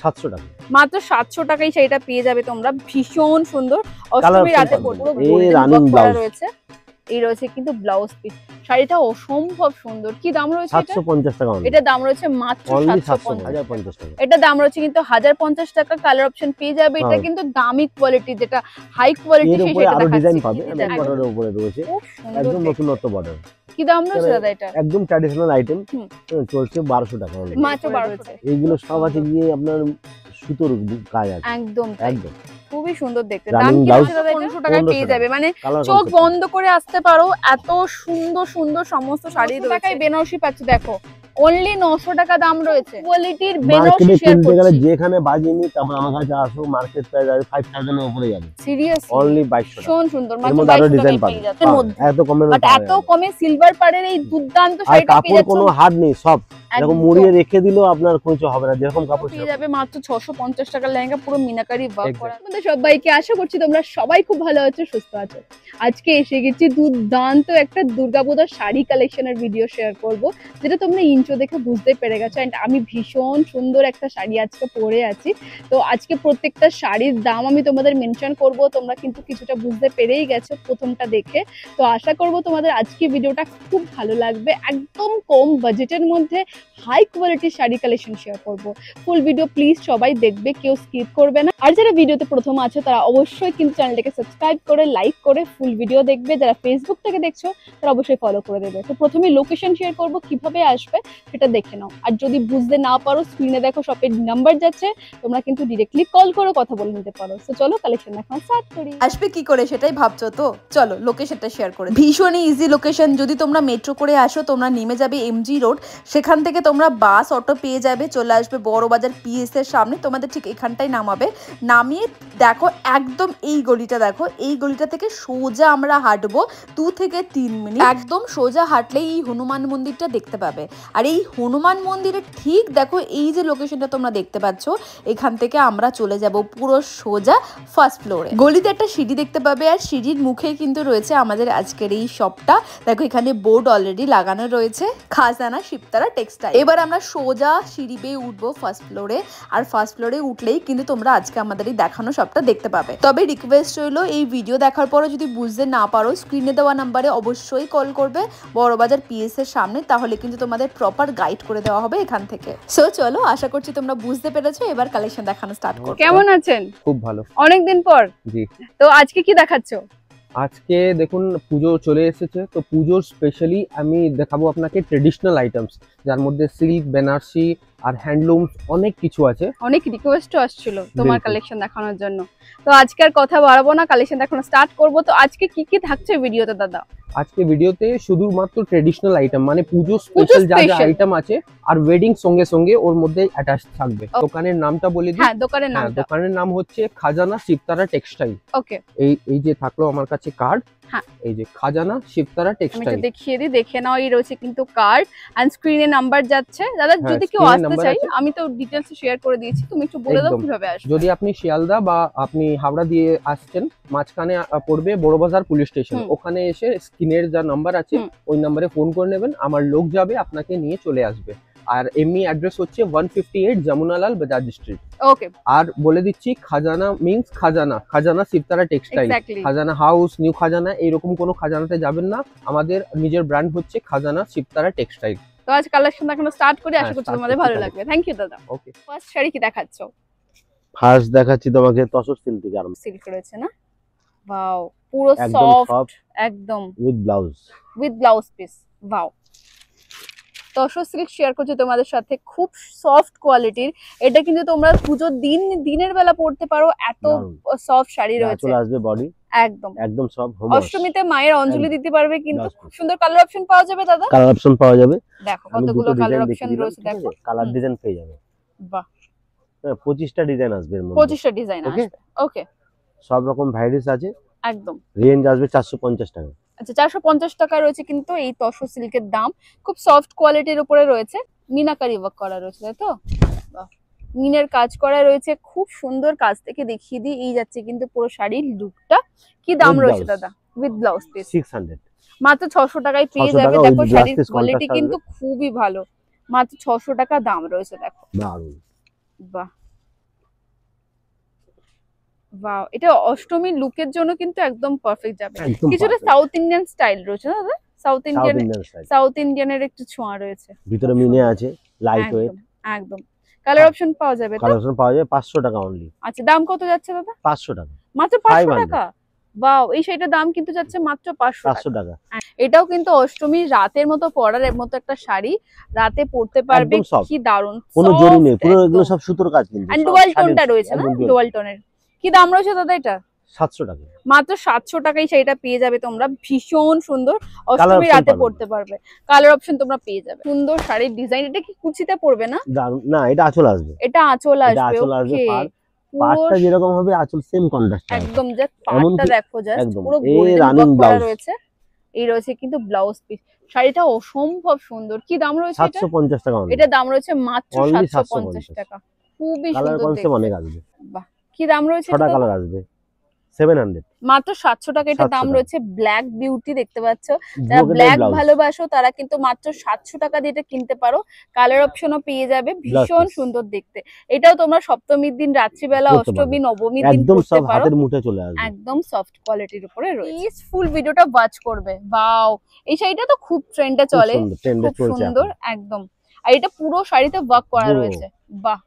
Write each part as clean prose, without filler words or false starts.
700 টাকা, মাত্র 700 টাকায় শাড়িটা পেয়ে যাবে তোমরা। ভীষণ সুন্দর, অষ্টমী রাতে পুরো রানিং ব্লাউজ রয়েছে। এই রয়েছে কিন্তু ব্লাউজ পিস। শাড়িটা অসম্ভব সুন্দর। কি দাম রয়েছে এটা? 750 টাকা। এটা দাম রয়েছে মাত্র 750 টাকা। এটা দাম রয়েছে কিন্তু 1050 টাকা। কালার অপশন পেয়ে যাবে। এটা কিন্তু দামি কোয়ালিটি, যেটা হাই কোয়ালিটি সেটা দেখাচ্ছি। আরো ডিজাইন পাবে, বর্ডারের উপরে রয়েছে একদম নতুনত্ব বর্ডার। কি দাম রয়েছে দাদা এটা? একদম ট্র্যাডিশনাল আইটেম, চলছে 1200 টাকা মাত্র 1200। এইগুলো সব আছে গিয়ে আপনার সুতোর কাজ আছে। একদম একদম খুবই সুন্দর দেখতে। দাম কি আছে দাদা? 1500 টাকায় পেয়ে যাবে। মানে চোখ বন্ধ করে আসতে পারো, এত সুন্দর সুন্দর সমস্ত শাড়ি রয়েছে। টাকায় বেনারসি পাচ্ছ দেখো, অনলি 900 টাকা দাম রয়েছে। কোয়ালিটির বেনারসি শেয়ার করছি। যেখানে বাজিনি তারপর আমার কাছে আসো, মার্কেট প্রাইস আছে 5000 এর উপরে যাবে। সিরিয়াসলি অনলি 2200 টাকা। শুন সুন্দর, মাত্র 2200 টাকায় পেয়ে যাচ্ছে। এত কমে, বাট এত কমে সিলভার পাড়ের এই দুর্দান্ত শাড়িটা পেয়ে যাচ্ছে। কোনো হার্ড নেই, সব এরকম মুড়িয়ে রেখে দিলেও আপনার কিছু হবে না, যেরকম কাপড় পেয়ে যাবে। মাত্র 650 টাকার লেহেঙ্গা, পুরো মিনাকারি ওয়ার্ক করা। আমাদের সবাইকে আশা করছি তোমরা সবাই খুব ভালো আছো, সুস্থ আছো। আজকে এসে গেছি দুর্দান্ত একটা দুর্গাপূজার শাড়ি কালেকশনের ভিডিও শেয়ার করব, যেটা তোমরা ইন্ট্রো দেখে বুঝতে পেরে গেছো। এন্ড আমি ভীষণ সুন্দর একটা শাড়ি আজকে পরে আছি। তো আজকে প্রত্যেকটা শাড়ির দাম আমি তোমাদের মেনশন করব, তোমরা কিন্তু কিছুটা বুঝতে পেরেই গেছো প্রথমটা দেখে। তো আশা করব তোমাদের আজকে ভিডিওটা খুব ভালো লাগবে। একদম কম বাজেটের মধ্যে হাই কোয়ালিটির শাড়ি কালেকশন শেয়ার করব। ফুল ভিডিও প্লিজ সবাই দেখবে, কেউ স্কিপ করবে না। আর যারা ভিডিওতে প্রথম আছো তারা অবশ্যই কিন্তু চ্যানেলটাকে সাবস্ক্রাইব করে লাইক করে ফুল ভিডিও দেখবে। যারা ফেসবুক থেকে দেখছো তারা অবশ্যই ফলো করে দেবে। তো প্রথমে লোকেশন শেয়ার করব, কিভাবে আসবে সেটা দেখে নাও। আর যদি বুঝতে না পারো, স্ক্রিনে দেখো শপের নাম্বার যাচ্ছে, তোমরা কিন্তু ডিরেক্টলি কল করে কথা বলে নিতে পারো। তো চলো কালেকশন এখন স্টার্ট করি। আসবে কি করে সেটাই ভাবছো তো, চলো লোকেশনটা শেয়ার করে। ভীষণই ইজি লোকেশন। যদি তোমরা মেট্রো করে আসো, তোমরা নেমে যাবে এমজি রোড, সেখান থেকে তোমরা বাস অটো পেয়ে যাবে, চলে আসবে বড় বাজার পিএস এর সামনে। তোমাদের ঠিক এখানটাই নামাবে। নামিয়ে দেখো একদম এই গলিটা, দেখো এই গলিটা থেকে সোজা আমরা হাঁটবো 2 থেকে 3 মিনিট। একদম সোজা হাঁটলেই এই হনুমান মন্দিরটা দেখতে পাবে। আর এই হনুমান মন্দিরের ঠিক দেখো এই যে লোকেশনটা তোমরা দেখতে পাচ্ছ, এখান থেকে আমরা চলে যাব পুরো সোজা ফার্স্ট ফ্লোরে। গলিতে একটা সিঁড়ি দেখতে পাবে, আর সিঁড়ির মুখে কিন্তু রয়েছে আমাদের আজকের এই শপটা। দেখো এখানে বোর্ড অলরেডি লাগানো রয়েছে, খাজানা শিবতারা টেক্সটাইল। এবার আমরা সোজা সিঁড়ি বেয়ে উঠবো ফার্স্ট ফ্লোরে। আর ফার্স্ট ফ্লোরে উঠলেই কিন্তু তোমরা আজকে আমাদের এই দেখানো শপটা দেখতে পাবে। তবে রিকোয়েস্ট রইলো, এই ভিডিও দেখার পরে যদি বুঝতে না পারো, স্ক্রিনে দেওয়া নাম্বারে অবশ্যই কল করবে বড়বাজার পিএস এর সামনে, তাহলে কিন্তু তোমাদের প্রপার গাইড করে দেওয়া হবে এখান থেকে। সো চলো, আশা করছি তোমরা বুঝতে পেরেছো। এবার কালেকশন দেখানো স্টার্ট করো। কেমন আছেন? খুব ভালো। অনেকদিন পর। জি। তো আজকে কি দেখাচ্ছো? আজকে দেখুন পুজো চলে এসেছে, তো পুজোর স্পেশালি আমি দেখাবো আপনাকে ট্রেডিশনাল আইটেমস, যার মধ্যে সিল্ক, বেনারসি আর হ্যান্ডলুমস অনেক কিছু আছে। অনেক রিকোয়েস্টও আসছিল তোমার কালেকশন দেখানোর জন্য। তো আজকে আর কথা বাড়াবো না, কালেকশন দেখানো স্টার্ট করব। তো আজকে কি কি থাকছে ভিডিওতে দাদা? আজকে ভিডিওতে শুধুমাত্র ট্রেডিশনাল আইটেম, মানে পুজো স্পেশাল যা যা আইটেম আছে, আর ওয়েডিং সঙ্গে সঙ্গে ওর মধ্যে অ্যাটাচ থাকবে। দোকানের নামটা বলে দিই। হ্যাঁ, দোকানের নাম। দোকানের নাম হচ্ছে খাজানা শিবতারা টেক্সটাইল। ওকে। এই যে থাকলো আমার কাছে কার্ড। হ্যাঁ, এই যে খাজানা শিবতারা টেক্সটাইল। আমি দেখিয়ে দিই, দেখে নাও। এই রয়েছে কিন্তু কার্ড এন্ড স্ক্রিনে নাম্বার যাচ্ছে। দাদা যদি কেউ আসতে চাই, আমি তো ডিটেইলস শেয়ার করে দিয়েছি, তুমি একটু বলে দাও কিভাবে আসবে। যদি আপনি শিয়ালদা বা আপনি হাওড়া দিয়ে আসছেন, মাঝখানে পড়বে বড়বাজার পুলিশ স্টেশন, ওখানে এসে স্ক্রিনের যা নাম্বার আছে ওই নাম্বারে ফোন করে নেবেন, আমার লোক যাবে আপনাকে নিয়ে চলে আসবে। আর এমনি অ্যাড্রেস হচ্ছে 158 যমুনালাল বাজাজ স্ট্রিট। ওকে। আর বলে দিচ্ছি, খাজানা মিন্স খাজানা শিবতারা টেক্সটাইল। খাজানা হাউস, নিউ খাজানা এরকম কোনো খাজানাতে যাবেন না, আমাদের নিজের ব্র্যান্ড হচ্ছে খাজানা শিবতারা টেক্সটাইল। তো আজ কালেকশন দেখানো স্টার্ট করি, আশা করছি তোমাদের ভালো লাগবে। থ্যাংক ইউ দাদা। ওকে। ফার্স্ট শাড়ি কি দেখাচ্ছো? ফার্স্ট দেখাচ্ছি তোমাকে তসর সিল্ক থেকে আরম্ভ। সিল্ক রয়েছে না? ওয়াও, পুরো সফট একদম, with blouse piece. Wow, tussar silk share করছি তোমাদের সাথে, খুব সফট কোয়ালিটির। এটা কিন্তু তোমরা পুজোর দিনের বেলা পরতে পারো, এত সফট শাড়ি রয়েছে। চলে আসবে বডি একদম সফট। অষ্টমীতে মায়ের অঞ্জলি দিতে পারবে, কিন্তু খুব সুন্দর কালার অপশন পাওয়া যাবে দাদা। কালার অপশন পাওয়া যাবে, দেখো কতগুলো কালার অপশন রয়েছে। দেখো কালার ডিজাইন পেয়ে যাবে। বাহ, 25টা ডিজাইন আসবে এর মধ্যে। 25টা ডিজাইন আসবে। ওকে, সব রকম ভ্যারাইটিস আছে। একদম রেঞ্জ আসবে 450 টাকা। আচ্ছা, 450 টাকা রয়েছে কিন্তু এই তসর সিল্কের দাম। খুব সফট কোয়ালিটির উপরে রয়েছে, মিনাকারি ওয়ার্ক করা রয়েছে, তাই তো? বাহ, মিনের কাজ করা রয়েছে, খুব সুন্দর। কাজ থেকে দেখিয়ে দিই, এই যাচ্ছে কিন্তু পুরো শাড়ির লুকটা। কি দাম রয়েছে দাদা? উইথ ব্লাউজ পিস 600, মাত্র 600 টাকায় পেয়ে যাবে। দেখো শাড়ির কোয়ালিটি কিন্তু খুবই ভালো, মাত্র 600 টাকা দাম রয়েছে। দেখো, দারুণ। বাহ, ওয়াও, এটা অষ্টমীর লুকের জন্য কিন্তু একদম পারফেক্ট যাবে। একদম কিছুটা perfect। সাউথ ইন্ডিয়ান স্টাইল রয়েছে না দাদা? South south Indian, Indian style, south ইন্ডিয়ানের একটু ছোঁয়া রয়েছে। ভিতরে মিনে আছে, লাইট ওয়েট। একদম একদম। কালার অপশন পাওয়া যাবে তো? কালেকশন পাওয়া যায় 500 টাকা অনলি। আচ্ছা, দাম কত যাচ্ছে দাদা? 500 টাকা, মাত্র 500 500 টাকা। ওয়াও, এই শাড়িটার দাম কিন্তু যাচ্ছে মাত্র 500 টাকা। 500 টাকা। এটাও কিন্তু অষ্টমীর রাতের মতো পরার মতো একটা শাড়ি, রাতে পরতে পারবে, একদম soft। কি দারুন, কোনো জরি নেই, পুরো এগুলো সব সুতোর কাজ কিন্তু। এন্ড সব ডুয়াল শাড়ির টোনটা রয়েছে না? একদম dual। ডুয়াল টোনের। কি দাম রয়েছে দাদা এটা? 700 টাকা। মাত্র 700 টাকায় শাড়িটা পেয়ে যাবে তোমরা, ভীষণ সুন্দর, Colour অষ্টমী option রাতে পাবে। পরতে পারবে। কালার অপশন তোমরা পেয়ে যাবে। সুন্দর শাড়ির ডিজাইন। এটা কি কুচিতে পড়বে না? দারুণ না, এটা আঁচল আসবে। এটা আঁচল এটা আসবে। আঁচল আসবে, ওকে, পাড়টা যেরকম হবে আঁচল সেম কন্ট্রাস্ট হবে। একদম, যে এমনকি পাটটা দেখো, জাস্ট একদম পুরো এই গোল্ডেন running ওয়ার্ক করা blouse। রয়েছে। এই রয়েছে কিন্তু ব্লাউজ পিস। শাড়িটা অসম্ভব সুন্দর। কি দাম রয়েছে এটা? 750 টাকা অনলি। এটা দাম রয়েছে মাত্র Only 750 750 টাকা। খুবই কালার সুন্দর কনসেপ্ট দেখতে। অনেক আসবে। বাহ, কি দাম রয়েছে 6টা এটা? কালার আসবে, 700। মাত্র 700 টাকা এটা 700 দাম টাকা। রয়েছে। ব্ল্যাক বিউটি দেখতে পাচ্ছ, যারা ব্রোকেটের ব্ল্যাক ব্লাউজ, ভালোবাসো তারা কিন্তু মাত্র 700 টাকা দিয়ে এটা কিনতে পারো। কালার অপশনও পেয়ে যাবে, ভীষণ piece। সুন্দর দেখতে। এটাও তোমরা সপ্তমীর দিন রাত্রিবেলা, পরতে অষ্টমী, পারবে। নবমীর দিন একদম পরতে সব পারো। হাতের মুঠে চলে আসবে। একদম সফট কোয়ালিটির উপরে রয়েছে। প্লিজ ফুল ভিডিওটা ওয়াচ করবে। ওয়াও, এই শাড়িটা তো খুব ট্রেন্ডে খুব চলে, সুন্দর, ট্রেন্ডে খুব চলছে সুন্দর এখন। একদম। আর এটা পুরো শাড়িতে ওয়ার্ক করা পুরো। রয়েছে। বাহ,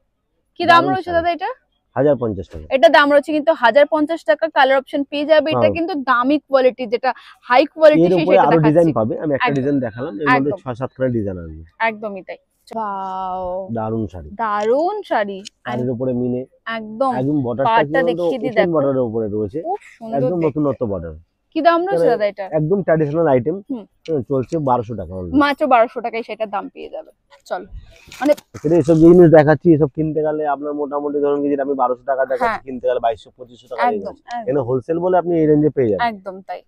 কি দাম দারুণ রয়েছে শাড়ি। দাদা এটা? 1050 টাকা। এটা দাম রয়েছে কিন্তু 1050 টাকা। কালার অপশন পেয়ে যাবে। এটা হ্যাঁ। কিন্তু দামি কোয়ালিটি, যেটা হাই কোয়ালিটি, এর সেই উপরে সেটা আরো ডিজাইন দেখাচ্ছি। পাবে, আমি একটা একদম। ডিজাইন দেখালাম, এর মধ্যে একদম। 6-7 খানা ডিজাইন আসবে। একদমই তাই। ওয়াও, দারুণ শাড়ি, দারুন শাড়ি। শাড়ির উপরে মিনে একদম, একদম বর্ডারটা কি পাড়টা বলতো, দেখিয়ে দিই, ওপেন দেখো বর্ডারের উপরে রয়েছে, খুব সুন্দর একদম দেখতে। নতুনত্ব বর্ডার। কি দাম রয়েছে দাদা এটা? একদম ট্র্যাডিশনাল আইটেম, হুম। চলছে 1200 টাকা only। মাত্র 1200 টাকায় সেটার দাম পেয়ে যাবে। চলো, মানে এখানে এসব জিনিস দেখাচ্ছি, এসব কিনতে গেলে আপনার মোটামুটি ধরুন কি, যেটা আমি 1200 টাকা দেখাচ্ছি, হ্যাঁ। কিনতে গেলে 2200-2500 টাকা রেঞ্জ একদম আছে। একদম এখানে হোলসেল বলে আপনি এই রেঞ্জে পেয়ে যাবেন। একদম তাই।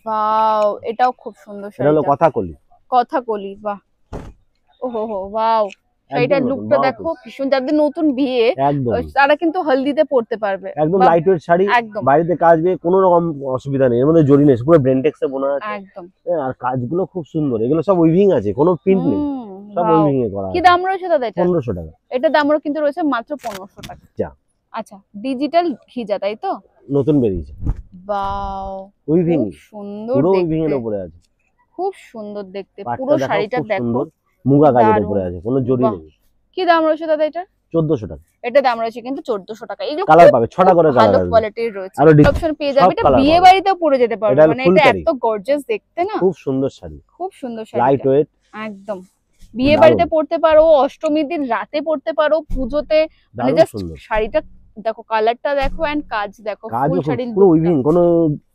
ওয়াও, এটাও খুব সুন্দর এটা হলো শাড়িটা। কথাকলি। কথাকলি, বাহ, ওহো হো, ওয়াও, শাড়িটার একদম নতুন, লুকটা wow দেখো, piece। ভীষণ। যাদের নতুন বিয়ে, একদম তারা কিন্তু হলদিতে পরতে পারবে। একদম বাহ, লাইট ওয়েট শাড়ি, একদম বাড়িতে কাচবে, কোনো রকম অসুবিধা নেই। এর মধ্যে জরি নেই, পুরো ব্রেন্টেক্সে বোনা আছে। একদম। হ্যাঁ, আর কাজগুলো খুব সুন্দর, এগুলো সব উইভিং আছে, কোনো প্রিন্ট নেই, সব wow। উইভিং এ করা কি আছে। দাম রয়েছে দাদা এটা? 1500 টাকা। এটা দামও কিন্তু রয়েছে মাত্র 1500 টাকা। যা। আচ্ছা, ডিজিটাল খিজা, তাই তো? নতুন বেরিয়েছে, ওয়াও, উইভিং, খুব সুন্দর পুরো উইভিং এর দেখতে, উপরে আছে। খুব সুন্দর দেখতে। পাটটা পুরো দেখো, শাড়িটা খুব দেখো, সুন্দর, মুগা কাজের দারুণ। উপরে আছে, কোনো জরি বাহ। নেই। কি দাম রয়েছে দাদা এটা? 1400 টাকা। এটা দাম রয়েছে কিন্তু 1400 টাকা। এগুলো কালার পাবে, 6টা করে কালার ভালো আসবে। কোয়ালিটির রয়েছে। আরো অপশন পেয়ে সব যাবে। এটা colour বিয়ে পাবে। বাড়িতেও পরে যেতে পারবে, এটা হলো মানে full এটা carry। এত গর্জিয়াস দেখতে না, খুব সুন্দর শাড়ি, খুব সুন্দর লাইট শাড়িটা। ওয়েট, একদম, বিয়ে দারুণ। বাড়িতে পরতে পারো, অষ্টমীর দিন রাতে পরতে পারো, পুজোতে, মানে দারুণ জাস্ট সুন্দর। শাড়িটা দেখো, কালারটা দেখো, এন্ড কাজ দেখো, কাজও ফুল খুব, শাড়ির পুরো look টা। উইভিং, কোনো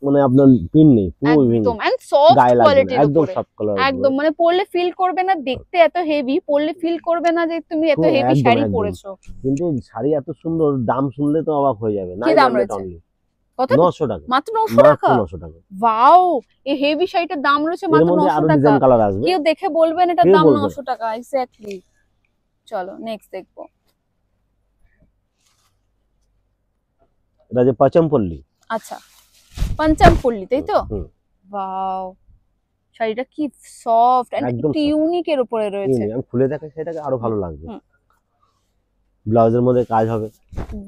মানে আপনার পিন নেই, পুরো উইভিং, একদম, এন্ড সফট গায়ে লাগবে না, কোয়ালিটির একদম উপরে। সব কালার। একদম, মানে পরলে ফিল করবে না দেখতে এত হেভি, পরলে ফিল করবে না যে তুমি এত খুব, হেভি একদম, শাড়ি একদম। পরেছো। কিন্তু শাড়ি এত সুন্দর, দাম শুনলে তো অবাক হয়ে যাবে। কি দাম 900 রয়েছে? only। কত? 900 টাকা, মাত্র 900 মাত্র টাকা। 900 টাকা। ওয়াও, এই হেভি শাড়িটার দাম রয়েছে এর মাত্র মধ্যে 900 আরো টাকা। ডিজাইন কালার আসবে, কেউ দেখে বলবেন এটার কেউ দাম বলবে না। 900 টাকা। এক্স্যাক্টলি। চলো নেক্সট দেখবো। এটা যে পাচমপল্লী। আচ্ছা, পঞ্চম পল্লী, তাই তো? হুম, ওয়াও, শাড়িটা কি সফট এন্ড একদম একটু soft। ইউনিক এর উপরে এই রয়েছে। নিয়ে আমি খুলে দেখাই, সেটাকে আরো ভালো লাগবে। হুম। ব্লাউজের মধ্যে কাজ হবে,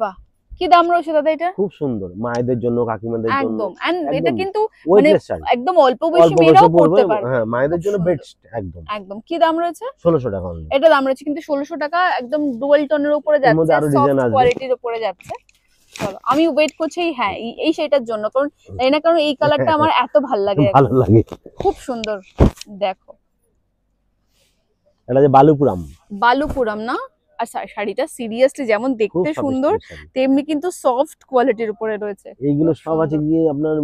বাহ, কি দাম রয়েছে দাদা এটা? খুব সুন্দর, মায়েদের জন্য, কাকিমাদের জন্য। একদম, এন্ড এটা একদম কিন্তু মানে ওয়েটলেস শাড়ি, একদম অল্প বয়সী অল্প মেয়েরাও বয়সে পরতে পরবে। পারবে। হ্যাঁ, মায়েদের খুব জন্য সুন্দর। বেস্ট একদম। একদম, কি দাম রয়েছে? 1600 টাকা only। এটা দাম রয়েছে কিন্তু 1600 টাকা। একদম ডুয়াল টোনের উপরে এর মধ্যে যাচ্ছে, আরো সফট ডিজাইন আসবে। কোয়ালিটির উপরে যাচ্ছে। চলো, আমি ওয়েট করছি হ্যাঁ এই শাড়িটার জন্য, কারণ তাই না, কারণ এই কালারটা আমার এত ভাল লাগে, ভালো লাগে। খুব সুন্দর দেখো। এটা যে বালুপুরাম, বালুপুরম না? আর শাড়িটা সিরিয়াসলি যেমন খুব দেখতে সুন্দর, sophisticated শাড়ি। তেমনি কিন্তু সফট কোয়ালিটির উপরে রয়েছে। এইগুলো খুব সব আছে সুন্দর। গিয়ে আপনার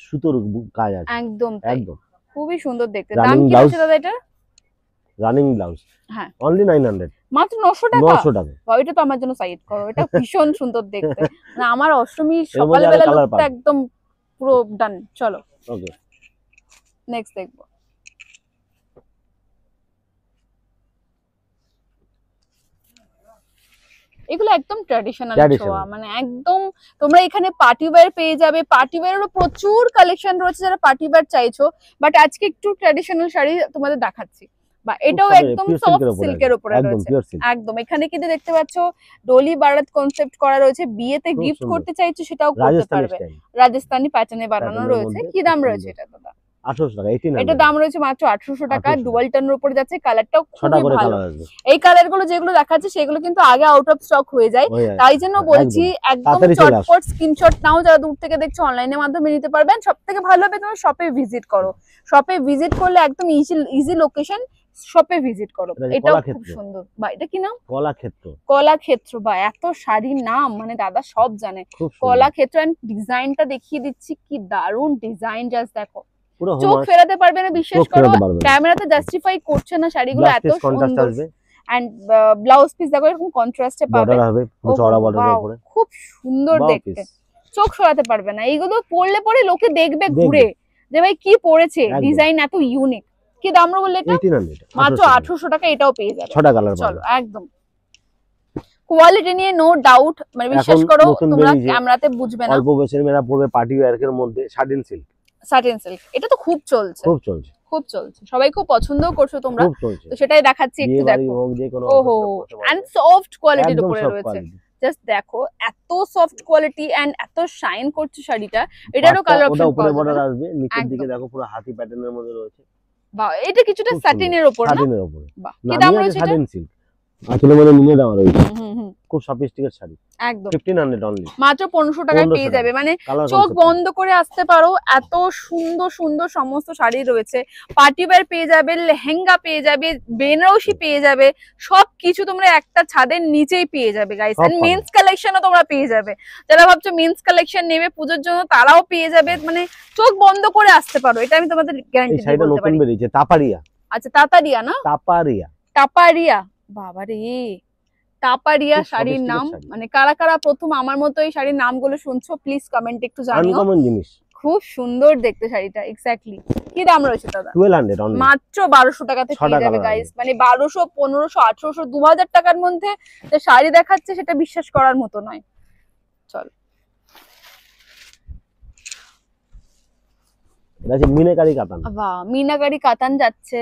সুতোর কাজ আছে, একদম তাই, একদম খুবই সুন্দর দেখতে। Running দাম কি blouse। রয়েছে দাদা এটা? রানিং ব্লাউজ, হ্যাঁ, অনলি 900। মাত্র 900 টাকা। 900 টাকা। বাহ, এটা তো আমার জন্য সাইড করো, এটা ভীষণ সুন্দর দেখতে। মানে আমার অষ্টমী মধ্যে সকালবেলা আরো colour লুকটা পাবে। একদম পুরো ডান। চলো ওকে, নেক্সট দেখবো। এগুলো একদম ট্র্যাডিশনাল Traditional। ছোঁয়া, মানে একদম তোমরা এখানে পার্টি ওয়্যার পেয়ে যাবে। পার্টি ওয়্যারেরও প্রচুর কালেকশন রয়েছে যারা পার্টি ওয়্যার চাইছো, বাট আজকে একটু ট্র্যাডিশনাল শাড়ি তোমাদের দেখাচ্ছি। বা এটাও সফট, একদম pure সফট silk-এর উপরে সিল্কের উপরে একদম রয়েছে। Pure silk. একদম এখানে কিন্তু দেখতে পাচ্ছ ডোলি বারাত কনসেপ্ট করা রয়েছে, বিয়েতে খুব গিফট সুন্দর। করতে চাইছো সেটাও করতে রাজস্থানি পারবে। স্টাইল, রাজস্থানি প্যাটার্নে বানানো প্যাটার্নের রয়েছে। মধ্যে কি খুব দাম রয়েছে সুন্দর। এটা দাদা? 1800 টাকা, 1800 এটা দাম রয়েছে মাত্র 1800 টাকা, 1800 ডুয়াল টোনের উপরে যাচ্ছে, কালারটাও 6টা খুবই করে ভালো। কালার আসবে। এই কালার গুলো যেগুলো দেখাচ্ছে সেগুলো কিন্তু আগে আউট অফ স্টক হয়ে যায়, হয়ে যায়। তাই জন্য হ্যাঁ, বলছি একদম। একদম তাড়াতাড়ি চলে আসো। চটপট স্ক্রিনশট নাও, যারা দূর থেকে দেখছো অনলাইনের মাধ্যমে নিতে পারবেন। সব থেকে ভালো হবে তুমি শপে ভিজিট করো, শপে ভিজিট করলে একদম ইজি লোকেশন, শপে ভিজিট করো। এটা এটাও খুব কলাক্ষেত্র। সুন্দর। বা এটা কি নাম? কলাক্ষেত্র, কলাক্ষেত্র। বা এত শাড়ির নাম মানে দাদা সব জানে। খুব সুন্দর। কলাক্ষেত্র, এন্ড ডিজাইনটা দেখিয়ে দিচ্ছি, কি দারুন ডিজাইন, জাস্ট দেখো, পুরো চোখ হোমওয়ার্ক, ফেরাতে পারবে না, বিশ্বাস চোখ করো। ফেরাতে পারবে না। ক্যামেরাতে জাস্টিফাই করছে না শাড়িগুলো ব্লাউজ এত পিস কন্ট্রাস্ট সুন্দর। আসবে, এন্ড ব্লাউজ পিস দেখো এরকম কন্ট্রাস্টে পাবে, বর্ডার হবে, পুরো ওহো, চওড়া বর্ডারের wow, উপরে। খুব সুন্দর Wow দেখতে, piece। চোখ সরাতে পারবে না। এইগুলো পরলে পরে লোকে দেখবে দেখবে। ঘুরে যে ভাই কি পরেছে, একদম। ডিজাইন এত ইউনিক। কি দাম বললে এটা? 1800, মাত্র 1800 টাকা, এটাও পেয়ে যাবে। 6টা কালার চলো পাবে। একদম কোয়ালিটি নিয়ে নো ডাউট, মানে বিশ্বাস এখন করো নতুন তোমরা বেরিয়েছে, ক্যামেরাতে বুঝবে না। অল্প বয়সের মেয়েরা পরবে পার্টি ওয়্যারের মধ্যে, সাটিন সিল্ক সাটিন সিল্ক, এটা তো খুব চলছে, খুব চলছে, খুব চলছে, সবাই খুব পছন্দও করছো তোমরা, খুব চলছে। তো সেটাই দেখাচ্ছি একটু বিয়ে বাড়ি দেখো। হোক, যে কোনো ওহো, এন্ড সফট কোয়ালিটির একদম উপরে সব রয়েছে, কোয়ালিটি। জাস্ট দেখো এত সফট কোয়ালিটি এন্ড এত শাইন করছে শাড়িটা। এটারও কালার ওটা অপশন উপরে পাওয়া বর্ডার যাবে। আসবে, নিচের দিকে একদম। দেখো পুরো হাতি প্যাটার্নের মধ্যে রয়েছে, বাহ, এটা কিছুটা খুব সুন্দর। স্যাটিনের উপর না? সাটিনের উপরে। বাহ, কি দাম নামিয়ে আছে রয়েছে এটা? সাটিন সিল্ক, আসলে মনে নিয়ে দেওয়া রয়েছে, হুম হুম, খুব সফিস্টিকেট শাড়ি, একদম 1500 অনলি, মাত্র 1500 টাকায় 1500 পেয়ে টাকা। যাবে। মানে কালার চোখ বন্ধ করে আসতে পারো, এত সুন্দর সুন্দর সমস্ত শাড়ি রয়েছে। পার্টি ওয়্যার পেয়ে যাবে, লেহেঙ্গা পেয়ে যাবে, বেনারসি পেয়ে যাবে, সবকিছু তোমরা একটা ছাদের নিচেই পেয়ে যাবে গাইস। সব এন্ড পাবে। মেন্স কালেকশনও তোমরা পেয়ে যাবে, যারা ভাবছো মেন্স কালেকশন নেবে পুজোর জন্য তারাও পেয়ে যাবে। মানে চোখ বন্ধ করে আসতে পারো, এটা আমি তোমাদের এই গ্যারান্টি দিয়ে শাড়িটা বলতে নতুন পারি। বেরিয়েছে, তাপারিয়া, আচ্ছা, তাতারিয়া না? তাপারিয়া, টাপারিয়া, বাবারে টাপারিয়া খুব শাড়ির sophisticated নাম। শাড়ি। মানে কারা কারা প্রথম আমার মতো এই শাড়ির নামগুলো শুনছো প্লিজ কমেন্ট একটু জানিও। আনকমন জিনিস, খুব সুন্দর দেখতে শাড়িটা, এক্স্যাক্টলি। কি দাম রয়েছে দাদা? 1200 অনলি, মাত্র 1200 টাকাতে 6টা পেয়ে যাবে কালার গাইস। আছে। মানে 1200, 1500, 1800, 2000 টাকার মধ্যে যে শাড়ি দেখাচ্ছে সেটা বিশ্বাস করার মতো নয়। চলো এটা আছে মিনাকারি কাতান, বাহ, মিনাকারি কাতান যাচ্ছে,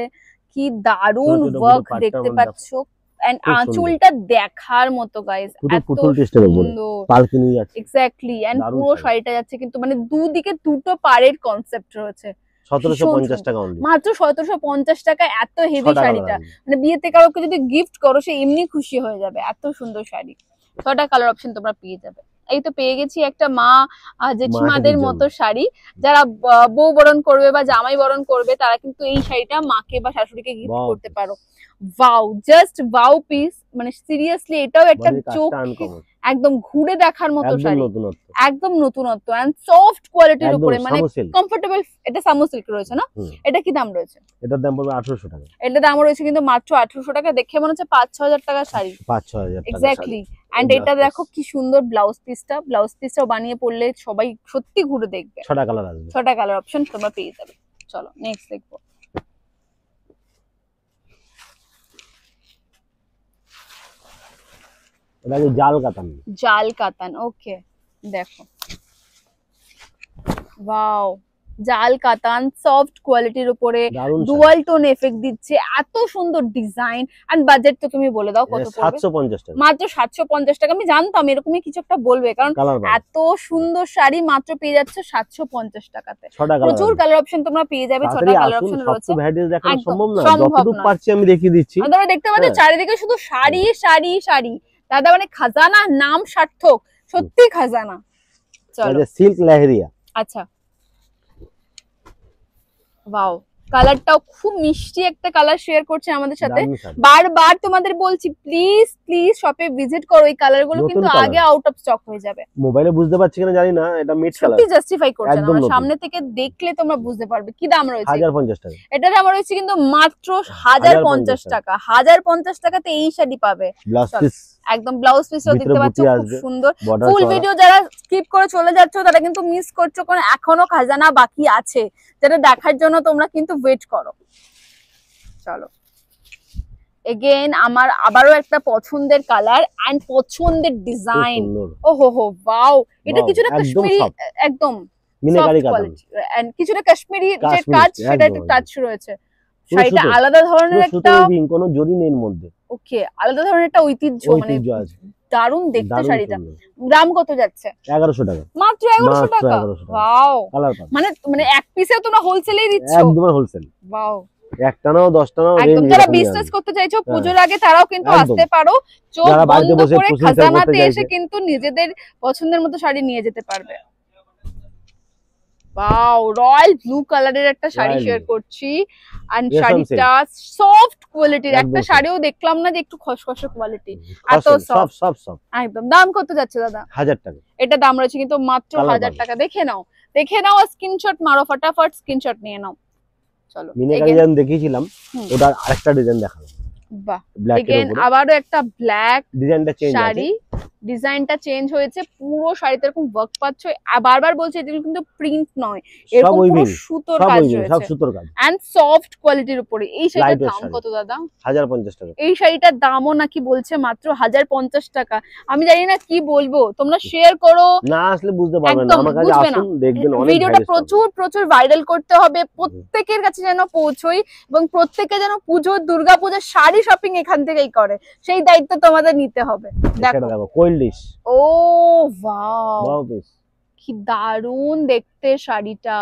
কি দারুন ছোট ছোট ওয়ার্ক পাট্টার দেখতে মধ্যে পাচ্ছো। এন্ড খুব সুন্দর। আঁচলটা দেখার মতো গাইস, পুরো এত পুতুল টেস্টের উপরে, সুন্দর। পালকি নিয়ে যাচ্ছে, এক্স্যাক্টলি, এন্ড দারুণ পুরো শাড়ি। শাড়িটা যাচ্ছে কিন্তু মানে দুদিকে দুটো পাড়ের কনসেপ্ট রয়েছে। 1750 টাকা অনলি, মাত্র 1750 টাকা, এত হেভি 6টা শাড়িটা। কালার আছে। মানে বিয়েতে কাউকে যদি গিফট করো সে এমনি খুশি হয়ে যাবে, এত সুন্দর শাড়ি। 6টা কালার অপশন তোমরা পেয়ে যাবে। এই তো পেয়ে গেছি একটা মা জেঠিমাদের জন্য। মতো শাড়ি, যারা বউ বরণ করবে বা জামাই বরণ করবে তারা কিন্তু এই শাড়িটা মাকে বা শাশুড়িকে গিফট Wow করতে পারো। Wow, just wow piece. মানে সিরিয়াসলি এটাও একটা বডির চোখ কাজটা আনকমন, একদম ঘুরে দেখার মতো একদম শাড়ি, নতুনত্ব, একদম নতুনত্ব এন্ড সফট কোয়ালিটির একদম উপরে, মানে সামু সিল্ক। কমফোর্টেবল। এটা সামো সিল্ক রয়েছে না? হুম। এটা কি দাম রয়েছে? এটার দাম পড়বে 1800 টাকা, এটার দাম রয়েছে কিন্তু মাত্র 1800 টাকা। দেখে মনে হচ্ছে 5-6 টাকার শাড়ি। 5-6 হাজার টাকা এক্স্যাক্টলি। এন্ড ব্লাউজ এটা পিস। দেখো কি সুন্দর ব্লাউজ পিসটা, ব্লাউজ পিসটাও বানিয়ে পড়লে সবাই সত্যি ঘুরে দেখবে। 6টা কালার আসবে, 6টা কালার অপশন তোমরা পেয়ে যাবে। চলো নেক্সট দেখবো। এটা কি জাল কাতান, জাল কাতান, ওকে দেখো, ওয়াও, জাল কাতান সফট কোয়ালিটির উপরে দারুণ ডুয়াল টোন এফেক্ট দিচ্ছে, এত সুন্দর ডিজাইন। এন্ড বাজেট তো তুমি বলে দাও কত পড়বে? 750 টাকা, মাত্র 750 টাকা। আমি জানতাম এরকমই কিছু একটা বলবে, কারণ কালার এত সুন্দর শাড়ি মাত্র পেয়ে যাচ্ছে 750 টাকাতে। 6টা কালার, প্রচুর কালার অপশন তোমরা পেয়ে যাবে, 6টা কালার অপশন রয়েছে। সব ভ্যারাইটিস দেখানো একদম সম্ভব না, সম্ভব যতটুকু নয়। পারছি আমি দেখিয়ে দিচ্ছি। আর তোমরা দেখতে পাচ্ছ হ্যাঁ। চারিদিকে শুধু শাড়ি শাড়ি শাড়ি। দাদা মানে খাজানা, নাম সার্থক, সত্যি খাজানা। চলো সিল্ক লেহেরিয়া, আচ্ছা, ওয়াও, কালারটাও খুব মিষ্টি একটা কালার শেয়ার করছে আমাদের সাথে। দারুণ শাড়ি। বারবার তোমাদের বলছি প্লিজ প্লিজ শপে ভিজিট করো, এই কালার গুলো নতুন কিন্তু colour। আগে আউট অফ স্টক হয়ে যাবে। মোবাইলে বুঝতে পারছি কিনা জানি না, এটা মিড কালার, সত্যি জাস্টিফাই করছে না, একদম আমার নতুন। সামনে থেকে দেখলে তোমরা বুঝতে পারবে। কি দাম রয়েছে? 1050 টাকা, এটার দাম রয়েছে কিন্তু মাত্র 1050 টাকা। 1050 টাকাতে এই শাড়ি পাবে। ব্লাউজ চলো। পিস, একদম ব্লাউজ পিসও ভিতরে দেখতে পাচ্ছ বুটি খুব আসবে, সুন্দর। বর্ডার ফুল করা, ভিডিও যারা স্কিপ করে চলে যাচ্ছ তারা কিন্তু মিস করছো, কারণ এখনো খাজানা বাকি আছে, যেটা দেখার জন্য তোমরা কিন্তু ওয়েট করো। চলো এগেইন আমার আবারও একটা পছন্দের কালার এন্ড পছন্দের খুব ডিজাইন। সুন্দর, ও হো হো, ওয়াও, এটা Wow, কিছুটা একদম কাশ্মীরি, soft। একদম মিনাকারি কাতান, এন্ড কিছুটা কাশ্মীরি যে কাশ্মীরি, কাজ সেটা একটু একদম, টাচ রয়েছে। শাড়িটা সুতো। আলাদা ধরনের একটা সুতোর weaving, কোনো জরি নেই এর মধ্যে, ওকে, আলাদা ধরনের একটা ঐতিহ্য, মানে ঐতিহ্য আছে, দারুণ দেখতে দারুণ শাড়িটা। সুন্দর। দাম কত যাচ্ছে? 1100 টাকা, মাত্র 1100 মাত্র টাকা। 1100 টাকা। ওয়াও, কালার পাবে মানে মানে এক পিসেও তোমরা হোলসেলেই দিচ্ছ? একদম হোলসেল, ওয়াও, একটা নাও 10টা নাও, একদম। রেঞ্জ যারা এরকমই বিজনেস আছে। করতে চাইছো হ্যাঁ। পুজোর আগে, তারাও কিন্তু একদম। আসতে পারো, চোখ যারা বাড়িতে বন্ধ বসে করে প্রশংসা করতে খাজানাতে চাইছে। এসে কিন্তু নিজেদের পছন্দের মতো শাড়ি নিয়ে যেতে পারবে। ওয়াও, রয়্যাল ব্লু কালারের একটা শাড়ি Royal শেয়ার blue। করছি, আর রেশম শাড়িটা সফট কোয়ালিটির। একদম একটা soft। শাড়িও দেখলাম না যে একটু খসখসে কোয়ালিটি, এত খসে, সব soft। সব সব একদম। দাম কত যাচ্ছে দাদা? 1000 টাকা। এটা দাম রয়েছে কিন্তু মাত্র Colour 1000 পাবে। টাকা। দেখে নাও, দেখে নাও আর স্ক্রিনশট মারো, ফটাফট স্ক্রিনশট নিয়ে নাও। চলো, মিনাকারি again, যেমন দেখিয়েছিলাম, হুম। ওটা আরেকটা ডিজাইন দেখালাম, বাহ, ব্ল্যাক এর এগেন উপরে আবারও একটা ব্ল্যাক ডিজাইনটা চেঞ্জ আছে। শাড়ি, ডিজাইনটা চেঞ্জ হয়েছে, পুরো শাড়িতে এরকম ওয়ার্ক পাচ্ছ। বারবার বলছি এগুলো কিন্তু প্রিন্ট নয়, সব এরকম পুরো উইভিং, সুতোর সব কাজ উইভিং, সব রয়েছে সুতোর কাজ। এন্ড সফট কোয়ালিটির উপরে। এই শাড়িটার Lightweight দাম শাড়ি। কত দাদা? 1050 টাকা। এই শাড়িটার দামও নাকি বলছে মাত্র 1050 টাকা। আমি জানি না কি বলবো, তোমরা শেয়ার করো। না আসলে বুঝতে পারবেন না, একদম আমার কাছে বুঝবে না। আসুন, দেখবেন অনেক ভিডিওটা varieties পাবেন। প্রচুর প্রচুর ভাইরাল করতে হবে, প্রত্যেকের কাছে যেন পৌঁছই, এবং প্রত্যেকে যেন পুজো দুর্গাপূজার শাড়ি শপিং এখান থেকেই করে, সেই দায়িত্ব তোমাদের নিতে হবে। এটা দেখো, দেখো কোয়েল ডিশ, ও ওয়াও, ওয়াও পিস, কি দারুণ দেখতে শাড়িটা,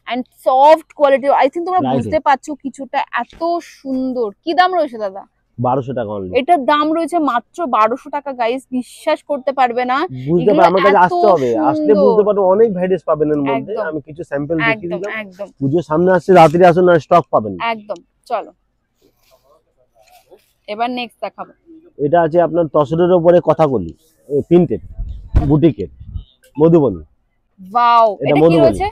and soft quality. I think তোমরা Right. বুঝতে পারছো কিছুটা, এত সুন্দর। কি দাম রয়েছে দাদা? 1200 টাকা অনলি। এটার দাম রয়েছে মাত্র 1200 টাকা। গাইস, বিশ্বাস করতে পারবে না। বুঝতে এগুলো পারবে, আমার কাছে এত আসতে হবে, আসলে সুন্দর। বুঝতে পারবে অনেক ভ্যারাইটিস পাবেন এর মধ্যে। একদম। আমি কিছু স্যাম্পল দেখিয়ে একদম দিলাম, একদম পুজোর সামনে আসছে, রাত্রি আসুন, না স্টক পাবেন। একদম। চলো, এবার নেক্সট দেখাবো। এটা আছে আপনার তসরের উপরে কথাকলি, প্রিন্টেড, বুটিকের, মধুবনী, ওয়াও, এটা এটা কি মধুবনী। রয়েছে?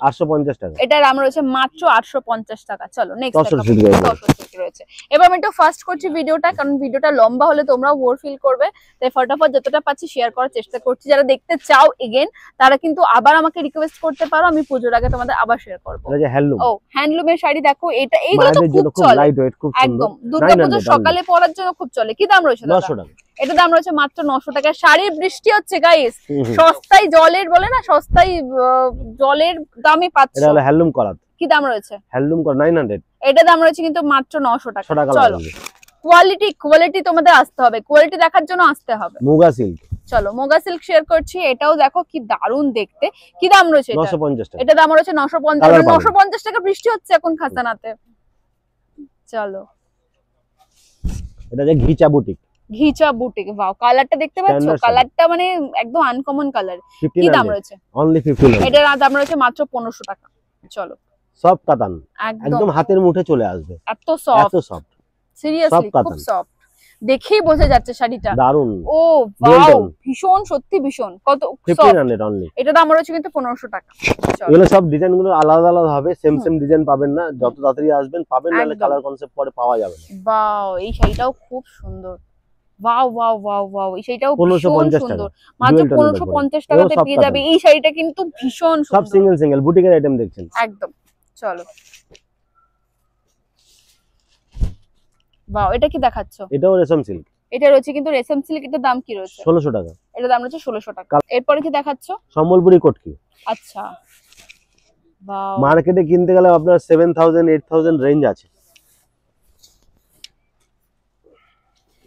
850 টাকা। এটার দাম রয়েছে মাত্র 850 টাকা। চলো নেক্সট তসর দেখাবো। silk রয়েছে। তসর silk রয়েছে। এবার আমি একটু ফাস্ট করছি ভিডিওটা, কারণ ভিডিওটা লম্বা হলে তোমরাও বোর ফিল করবে, তাই ফটাফট যতটা পাচ্ছি শেয়ার করার চেষ্টা করছি। যারা দেখতে চাও এগেন, তারা কিন্তু আবার আমাকে রিকোয়েস্ট করতে পারো, আমি পুজোর আগে তোমাদের আবার শেয়ার করবো। এটা যে হ্যান্ডলুম, ও, হ্যান্ডলুমের শাড়ি দেখো, এটা এইগুলো তো মায়েদের খুব জন্য খুব চলে, লাইট ওয়েট, খুব সুন্দর। একদম দুর্গাপূজার 900 সকালে পরার জন্য খুব চলে। কি দাম রয়েছে দাদা? 900 টাকা। এটা দাম রয়েছে মাত্র 900 টাকা। শাড়ির বৃষ্টি হচ্ছে গাইস, হুম, হুম। সস্তায় জলের, বলে না সস্তায় জলের দামে পাচ্ছ। এটা হলো হ্যান্ডলুম করাত, কি দাম রয়েছে? হ্যান্ডলুম করা 900 এটা দাম রয়েছে কিন্তু মাত্র 900 টাকা। 100 টাকা চলো, লাগবে। কোয়ালিটি তোমাদের আসতে হবে, কোয়ালিটি দেখার জন্য আসতে হবে। মুগা সিল্ক চলো, মোগা সিল্ক শেয়ার করছি। এটাও দেখো কি দারুণ দেখতে। কি দাম রয়েছে এটা? 950 টাকা। এটা দাম রয়েছে 950। Colour পাবে। 950 টাকা বৃষ্টি হচ্ছে এখন খাজানাতে। চলো, এটা যে ঘিচা বুটিক, ঘিচা বুটিক। ওয়াও, কালারটা দেখতে পাচ্ছো? Standard কালারটা মানে একদম আনকমন কালার। কি দাম 1500 রয়েছে? অনলি 1500। এটার দাম রয়েছে মাত্র 1500 টাকা। চলো, সব কাতান, একদম একদম হাতের মুঠে চলে আসবে, এত সফট, এত সফট, সিরিয়াসলি খুব কাতান। সফট, দেখেই বোঝা যাচ্ছে শাড়িটা। দারুন। ও Dual ওয়াও, tone। ভীষণ সত্যি ভীষণ। কত soft। 1500 অনলি। এটা দাম রয়েছে কিন্তু 1500 টাকা। চলো, এগুলো সব ডিজাইন গুলো আলাদা আলাদা হবে, সেম হুম। সেম ডিজাইন পাবেন না, যত তাড়াতাড়ি আসবেন পাবেন, নাহলে একদম। কালার কনসেপ্ট পরে পাওয়া যাবে না। ওয়াও, এই শাড়িটাও খুব সুন্দর। ওয়াও ওয়াও ওয়াও ওয়াও, এই শাড়িটাও ভীষণ 1550 সুন্দর। টাকা। মাত্র Dual tone এর উপরে। 1550 এগুলো টাকাতে সব পেয়ে কাতান। যাবে। এই শাড়িটা কিন্তু ভীষণ সব সুন্দর। সিঙ্গেল সিঙ্গেল বুটিকের আইটেম দেখছেন। একদম। চলো, ওয়াও, এটা কি দেখাচ্ছ? এটাও রেশম সিল্ক, এটা রয়েছে কিন্তু রেশম সিল্ক। এটার দাম কি রয়েছে? 1600 টাকা। এটা দাম রয়েছে 1600 টাকা। এরপরে কি দেখাচ্ছ? সম্বলপুরি কটকি, আচ্ছা, ওয়াও, মার্কেটে কিনতে গেলে আপনার 7000 8000 রেঞ্জ আছে।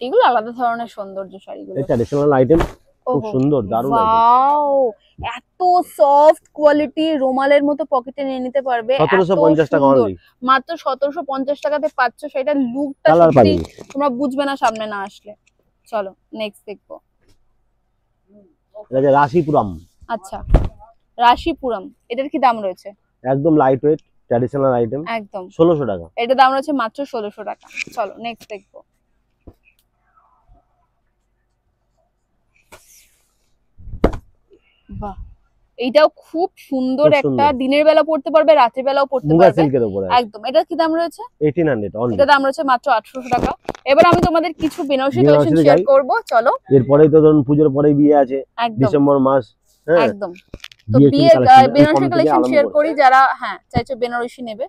এগুলো আলাদা ধরনের সৌন্দর্য শাড়িগুলো। এই ট্র্যাডিশনাল আইটেম, খুব ওহো, সুন্দর, দারুণ আইটেম। ওয়াও, এত সফট কোয়ালিটি, রুমালের মতো পকেটে নিয়ে নিতে পারবে। এত 1750 টাকা সুন্দর। অনলি। মাত্র 1750 টাকাতে পাচ্ছ সেটা। লুকটা কালার সত্যি পাবেন। তোমরা বুঝবে না সামনে না আসলে। চলো নেক্সট দেখবো। এটা যে রাশিপুরম, আচ্ছা, রাশিপুরম। এটার কি দাম রয়েছে? একদম লাইট ওয়েট ট্র্যাডিশনাল আইটেম, একদম। 1600 টাকা। এটার দাম রয়েছে মাত্র 1600 টাকা। চলো নেক্সট দেখবো। বাহ, এইটাও খুব সুন্দর খুব একটা, সুন্দর। দিনের বেলা পড়তে পারবে, রাতের বেলাও পড়তে মুগা পারবে। সিল্কের উপরে একদম। এটার কি দাম রয়েছে? 1800 অনলি। এটা দাম রয়েছে মাত্র 800 টাকা। এবার আমি তোমাদের কিছু বেনারসি কালেকশন বেনারসিতে শেয়ার যাই। করব। চলো, এরপরেই তো ধরুন পুজোর পরেই বিয়ে আছে, একদম ডিসেম্বর মাস। হ্যাঁ, একদম। তো বিয়ের বিয়ের collection বেনারসি কম থেকে কালেকশন আরম্ভ শেয়ার করতে। করি, যারা হ্যাঁ চাইছো বেনারসি নেবে।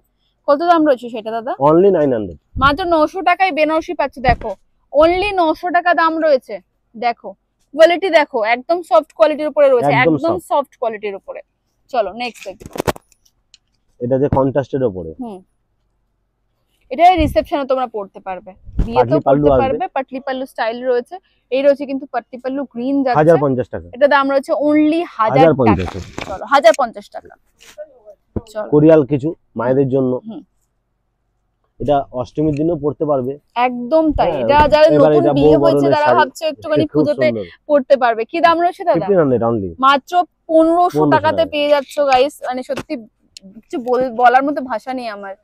কত দাম রয়েছে সেটা দাদা? অনলি 900। মাত্র 900 টাকায় বেনারসি পাচ্ছ। দেখো, অনলি 900 টাকা দাম রয়েছে। দেখো কোয়ালিটি, দেখো একদম সফট কোয়ালিটির উপরে রয়েছে, একদম একদম soft। সফট কোয়ালিটির উপরে। চলো নেক্সট দেখো। এটা যে কন্ট্রাস্টের উপরে, হুম, এটা রিসেপশনে তোমরা পড়তে পারবে, বিয়েতেও পাটলি পাল্লু পড়তে আসবে। পারবে, পাটলি পাল্লু স্টাইল রয়েছে। এই রয়েছে কিন্তু পাটলি পাল্লু গ্রিন যাচ্ছে, 1050 টাকা। এটা দাম রয়েছে অনলি 1000 টাকা। 1050 চলো 1050 টাকা। চলো কোরিয়াল কিছু মায়েদের জন্য, হুম। এটা অষ্টমীর দিনও পড়তে পারবে। একদম তাই, হ্যাঁ, এটা যারা এবার নতুন এটা বিয়ে বউ হয়েছে বরণের তারা শাড়ি, ভাবছে একটুখানি খুব পুজোতে সুন্দর। পড়তে পারবে। কি দাম রয়েছে দাদা? 1500 অনলি। মাত্র 1500 1500 টাকাতে টাকা। পেয়ে যাচ্ছ গাইস, মানে সত্যি কিছু বলার মতো ভাষা নেই আমার।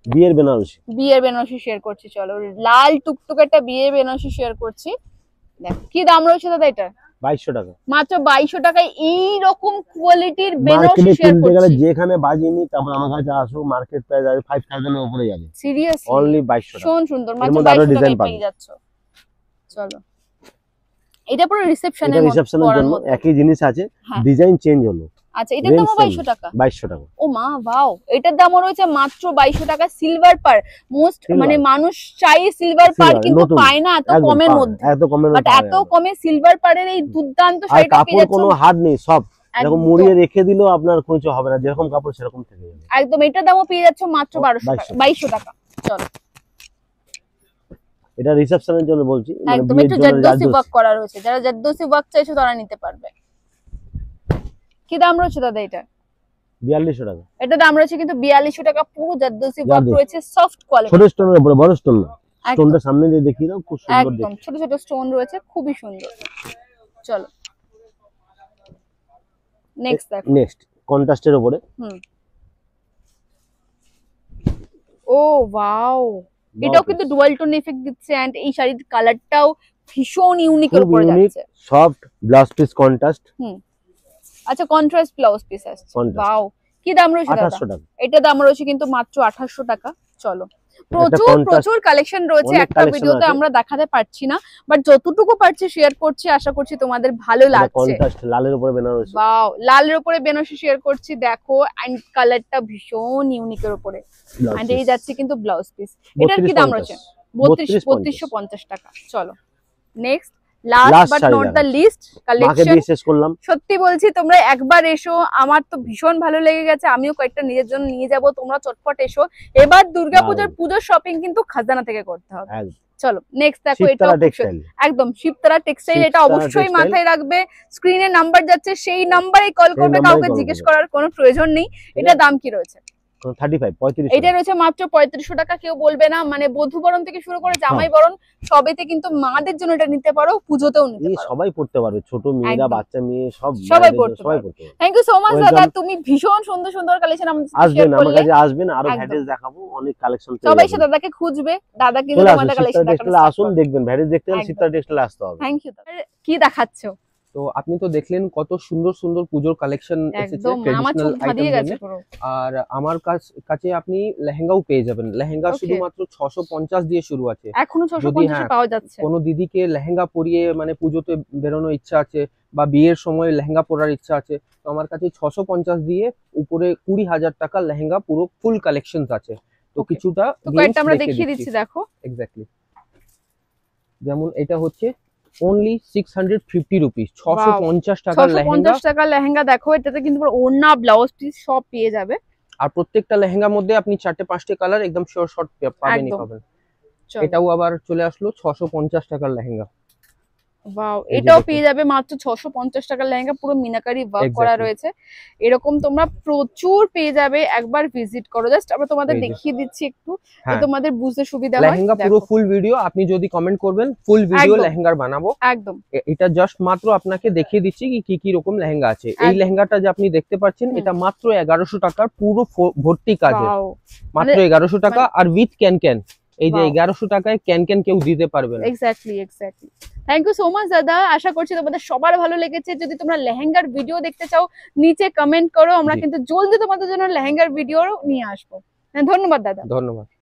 বিয়ের বেনারসি, বিয়ের বেনারসি শেয়ার করছি, চলো লাল টুকটুক একটা বিয়ের বেনারসি শেয়ার করছি। দেখ কি দাম রয়েছে দাদা এটা? 2200 টাকা। মাত্র 2200 টাকায় এই রকম কোয়ালিটির বেনারসি মার্কেটে শেয়ার কিনতে গেলে করছি। যেখানে বাজিনি, তারপর আমার কাছে আসো, মার্কেট প্রাইস আছে 5000 এর উপরে যাবে। সিরিয়াসলি অনলি 2200 টাকা। ভীষণ সুন্দর, এর মাত্র মধ্যে আরো 2200 ডিজাইন টাকায় পাবে। পেয়ে যাচ্ছ। চলো এটা পুরো রিসেপশনের এটা মতো রিসেপশনের পরার জন্য মতো। একই জিনিস আছে, হ্যাঁ। ডিজাইন চেঞ্জ হলো। আচ্ছা এটার দাম Range 2200 টাকা। 2200 টাকা। ও মা ওয়াও, এটার দামও রয়েছে মাত্র 2200 টাকা। সিলভার পার মোস্ট, Silver। মানে মানুষ চাই সিলভার পার Silver, কিন্তু নতুন। পায় না এত একদম কমের পাবে, মধ্যে। এত কমের বাট মধ্যে পাওয়া এত যাবে না। কমে সিলভার পারের এই দুর্দান্ত আর শাড়িটা পেয়ে কাপড় যাচ্ছ। কোনো হার্ড নেই, সব এরকম একদম। মুড়িয়ে রেখে দিলেও আপনার কিছু হবে না, যেরকম কাপড় সেরকম থেকে যাবে। একদম এটার দামও পেয়ে যাচ্ছ মাত্র 2200 টাকা। চলো এটা রিসেপশনের জন্য বলছি, মানে একদম বিয়ের একটু জন্য জারদোসি জারদোসি। ওয়ার্ক করা রয়েছে, যারা জারদোসি ওয়ার্ক চাইছো তারা নিতে পারবে। কি দাম রয়েছে দাদা এটা? 4200 টাকা। এটা দাম রয়েছে কিন্তু 4200 টাকা। পুরো জারদোসি ওয়ার্ক জারদোসি। রয়েছে, সফট কোয়ালিটি। ছোট স্টোনের উপরে, বড় স্টোন না। একদম স্টোনটা সামনে দিয়ে দেখিয়ে দাও, খুব সুন্দর একদম দেখতে। ছোট ছোট স্টোন রয়েছে, খুবই সুন্দর। চলো নেক্সট দেখো। নেক্সট কন্ট্রাস্টের উপরে, হুম। ও ওয়াও, এটাও কিন্তু ডুয়াল টোন এফেক্ট দিচ্ছে, এন্ড এই শাড়ির কালারটাও ভীষণ ইউনিকের খুব উপরে ইউনিক, যাচ্ছে। Soft blouse piece contrast. আচ্ছা কন্ট্রাস্ট ব্লাউজ পিস আসছে। Contrast। ওয়াও কি দাম রয়েছে দাদা? 2800 টাকা। এটা দাম রয়েছে কিন্তু মাত্র 2800 টাকা। চলো প্রচুর contrast, প্রচুর কালেকশন রয়েছে, অনেক একটা collection ভিডিওতে আছে। আমরা দেখাতে পারছি না, বাট যতটুকু পারছি শেয়ার করছি, আশা করছি তোমাদের ভালো লাগছে। কন্ট্রাস্ট লালের উপরে বেনারসি। ওয়াও লালের উপরে বেনারসি শেয়ার করছি, দেখো এন্ড কালারটা ভীষণ ইউনিকের উপরে। blouse and piece। এই যাচ্ছে কিন্তু ব্লাউজ পিস। এটার কি 3250 দাম রয়েছে? 3250 টাকা। চলো next Last last but sari not the দেখাচ্ছি। লিস্ট মাকে কালেকশন। দিয়ে শেষ করলাম। সত্যি বলছি তোমরা একবার এসো, আমার তো ভীষণ ভালো লেগে গেছে, আমিও কয়েকটা নিজের জন্য নিয়ে যাব, তোমরা চটপট এসো। এবার দুর্গাপূজার দারুণ। পুজোর শপিং কিন্তু খাজানা থেকে করতে হবে। একদম। চলো নেক্সট দেখো, এটা শিবতলা টেক্সটাইল। একদম শিবতলা টেক্সটাইল, এটা শিবতলা অবশ্যই textile। মাথায় রাখবে। স্ক্রিনে নাম্বার যাচ্ছে, সেই নাম্বারে কল সেই করবে, নাম্বারেই কাউকে call জিজ্ঞেস করবে। করার কোনো প্রয়োজন নেই। এটা দাম কি রয়েছে? 35 এটা রয়েছে মাত্র 3500 টাকা। কেউ বলবে না, মানে বধূ বরণ থেকে শুরু করে জামাই হ্যাঁ। বরণ সবেতে কিন্তু মাদের জন্য এটা নিতে পারো, পুজোতেও নিতে এই পারো। সবাই পড়তে পারবে, ছোট মেয়েরা, একদম। বাচ্চা মেয়ে সব সবাই মায়েদের জন্য পড়তে সবাই পারবে। পড়তে পারবে। Thank you so much Welcome। দাদা, তুমি ভীষণ সুন্দর সুন্দর কালেকশন আমাদের সাথে আসবেন শেয়ার আমার করলে। কাছে, আসবেন, আরো একদম। ভ্যারাইটিস দেখাবো, অনেক কালেকশন সবাই সে দাদাকে খুঁজবে, দাদা কিন্তু চলে আসুন তোমাদের কালেকশন শিবতলা টেক্সটাইলে আসুন, দেখবেন ভ্যারাইটিস দেখতে গেলে একদম। শিবতলা টেক্সটাইলে আসতে হবে। Thank you. কি দেখাচ্ছো? তো আপনি তো দেখলেন কত সুন্দর সুন্দর পুজোর কালেকশন এসেছে একদম আমার চোখ ট্রেডিশনাল ধাঁধিয়ে আইটেম গেছে জন্য। পুরো। আর আমার কাছে আপনি লেহেঙ্গাও পেয়ে যাবেন। লেহেঙ্গা Okay. শুধুমাত্র 650 দিয়ে শুরু আছে। এখনো যদি 650 হ্যাঁ, পাওয়া যাচ্ছে। কোনো দিদিকে লেহেঙ্গা পরিয়ে মানে পুজোতে বেরোনোর ইচ্ছা আছে বা বিয়ের সময় লেহেঙ্গা পরার ইচ্ছা আছে, তো আমার কাছে 650 দিয়ে উপরে 20,000 টাকা লেহেঙ্গা পুরো ফুল কালেকশনস আছে। তো Okay. কিছুটা তো কয়েকটা আমরা দেখিয়ে দিচ্ছি, দেখো। এক্স্যাক্টলি। যেমন এটা হচ্ছে অনলি 650 রুপিস, 650 টাকার লেহেঙ্গা। 650 টাকার লেহেঙ্গা দেখো, এটাতে কিন্তু পুরো ওড়না ব্লাউজ পিস সব পেয়ে যাবে। আর প্রত্যেকটা লেহেঙ্গার মধ্যে আপনি 4টে-5টে কালার একদম শিওর শর্ট পাবেনই একদম। পাবেন। চলো। এটাও আবার চলে আসলো 650 টাকার লেহেঙ্গা। ওয়াও, এই যে এটাও দেখুন। পেয়ে যাবে মাত্র 650 টাকার লেহেঙ্গা, পুরো মিনাকারি ওয়ার্ক করা Exactly. রয়েছে। এরকম তোমরা প্রচুর পেয়ে যাবে, একবার ভিজিট করো। জাস্ট আমরা তোমাদের এই যে। দেখিয়ে দিচ্ছি একটু, হ্যাঁ। তোমাদের বুঝতে সুবিধা হয়। লেহেঙ্গা পুরো দেখো। ফুল ভিডিও, আপনি যদি কমেন্ট করবেন ফুল ভিডিও একদম। লেহেঙ্গার বানাবো। একদম এটা জাস্ট মাত্র আপনাকে দেখিয়ে দিচ্ছি কি কি রকম লেহেঙ্গা আছে। এই একদম। লেহেঙ্গাটা যে আপনি দেখতে পাচ্ছেন, হুম। এটা মাত্র 1100 টাকার পুরো ভর্তি কাজে, Wow, মাত্র মানে- 1100 টাকা। আর উইথ ক্যান এই যে Wow. 1100 টাকায় ক্যান কেউ দিতে পারবে না। Exactly. Thank you so much দাদা, আশা করছি তোমাদের সবার ভালো লেগেছে। যদি তোমরা লেহেঙ্গার ভিডিও দেখতে চাও নিচে কমেন্ট করো, আমরা জি। কিন্তু জলদি তোমাদের জন্য লেহেঙ্গার ভিডিও নিয়ে আসবো। ধন্যবাদ দাদা। ধন্যবাদ।